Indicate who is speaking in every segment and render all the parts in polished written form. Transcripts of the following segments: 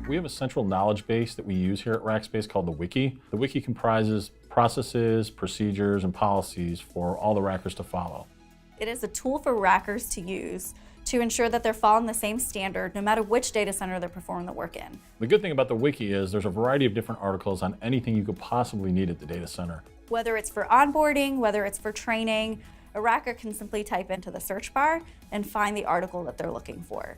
Speaker 1: We have a central knowledge base that we use here at Rackspace called the Wiki. The Wiki comprises processes, procedures, and policies for all the rackers to follow.
Speaker 2: It is a tool for rackers to use to ensure that they're following the same standard no matter which data center they're performing the work in.
Speaker 1: The good thing about the Wiki is there's a variety of different articles on anything you could possibly need at the data center.
Speaker 2: Whether it's for onboarding, whether it's for training, a racker can simply type into the search bar and find the article that they're looking for.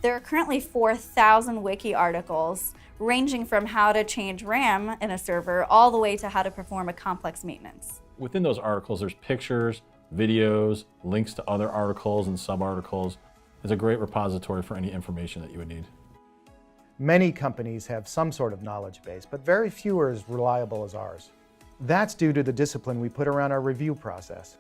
Speaker 2: There are currently 4,000 Wiki articles ranging from how to change RAM in a server all the way to how to perform a complex maintenance.
Speaker 1: Within those articles, there's pictures, videos, links to other articles and sub-articles. It's a great repository for any information that you would need.
Speaker 3: Many companies have some sort of knowledge base, but very few are as reliable as ours. That's due to the discipline we put around our review process.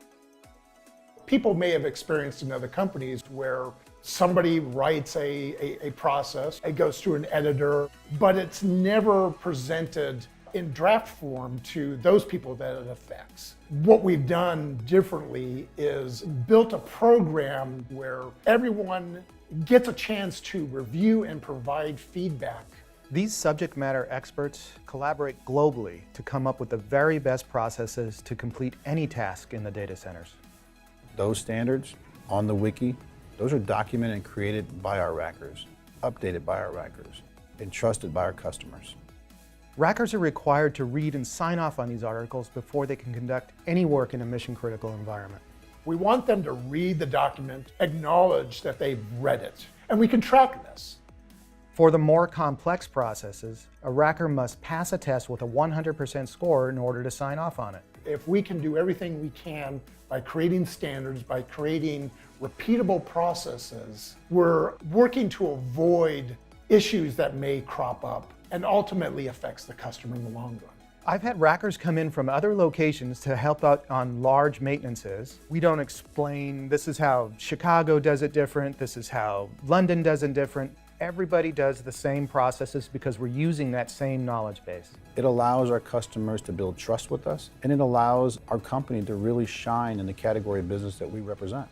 Speaker 4: People may have experienced in other companies where somebody writes a process, it goes through an editor, but it's never presented in draft form to those people that it affects. What we've done differently is built a program where everyone gets a chance to review and provide feedback.
Speaker 3: These subject matter experts collaborate globally to come up with the very best processes to complete any task in the data centers.
Speaker 5: Those standards on the Wiki, those are documented and created by our rackers, updated by our rackers, and trusted by our customers.
Speaker 3: Rackers are required to read and sign off on these articles before they can conduct any work in a mission-critical environment.
Speaker 4: We want them to read the document, acknowledge that they've read it, and we can track this.
Speaker 3: For the more complex processes, a racker must pass a test with a 100% score in order to sign off on it.
Speaker 4: If we can do everything we can by creating standards, by creating repeatable processes, we're working to avoid issues that may crop up and ultimately affects the customer in the long run.
Speaker 3: I've had rackers come in from other locations to help out on large maintenances. We don't explain, this is how Chicago does it different, this is how London does it different. Everybody does the same processes because we're using that same knowledge base.
Speaker 5: It allows our customers to build trust with us, and it allows our company to really shine in the category of business that we represent.